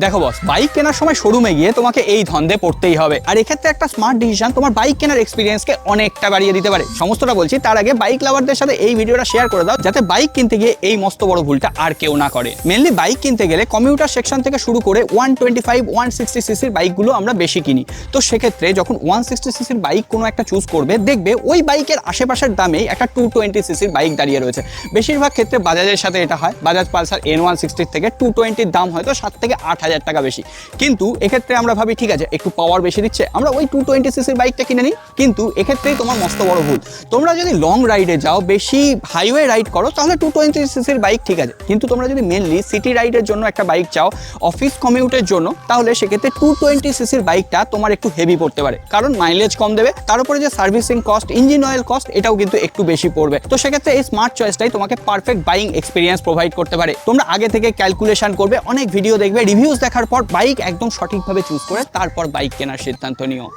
দেখো বস, বাইক কেনার সময় শোরুমে গিয়ে তোমাকে এই ধন্দে পড়তেই হবে। আর এক্ষেত্রে একটা স্মার্ট ডিসিশন তোমার বাইক কেনার এক্সপিরিয়েন্সকে অনেকটা বাড়িয়ে দিতে পারে। সমস্তটা বলছি, তার আগে বাইক লাভারদের সাথে এই ভিডিওটা শেয়ার করে দাও, যাতে বাইক কিনতে গিয়ে এই মস্ত বড় ভুলটা আর কেউ না করে। মেনলি বাইক কিনতে গেলে কমিউটার সেকশন থেকে শুরু করে 125 160 সিসির বাইকগুলো আমরা বেশি কিনি। তো সেক্ষেত্রে যখন 160 সিসির বাইক কোনো একটা চুজ করবে, দেখবে ওই বাইকের আশেপাশের দামেই একটা 220 সিসির বাইক দাঁড়িয়ে রয়েছে। বেশিরভাগ ক্ষেত্রে বাজাজের সাথে এটা হয়। বাজাজ পালসার N160 থেকে 220 দাম হয়তো 7 থেকে 8,000 টাকা বেশি। কিন্তু এক্ষেত্রে আমরা ভাবি ঠিক আছে, একটু পাওয়ার বেশি দিচ্ছে, আমরা ওই 220 সিসির বাইকটা কিনে নিই। কিন্তু এক্ষেত্রেই তোমার মস্ত বড় ভুল। তোমরা যদি লং রাইডে যাও, বেশি হাইওয়ে রাইড করো, তাহলে 220 সিসির বাইক ঠিক আছে। কিন্তু তোমরা যদি মেনলি সিটি রাইডের জন্য একটা বাইক চাও, অফিস কমিউটের জন্য, তাহলে সেক্ষেত্রে 220 সিসির বাইকটা তোমার একটু হেভি পড়তে পারে। কারণ মাইলেজ কম দেবে, তার উপরে যে servicing cost, engine oil cost, এটাও কিন্তু একটু বেশি পড়বে। তো সেক্ষেত্রে এই স্মার্ট চয়েসটাই তোমাকে পারফেক্ট বাইং এক্সপিরিয়েন্স প্রোভাইড করতে পারে। তোমরা আগে থেকে ক্যালকুলেশন করবে, অনেক ভিডিও দেখবে, রিভিউজ দেখার পর বাইক একদম সঠিকভাবে চুজ করে তারপর বাইক কেনার সিদ্ধান্ত নিও।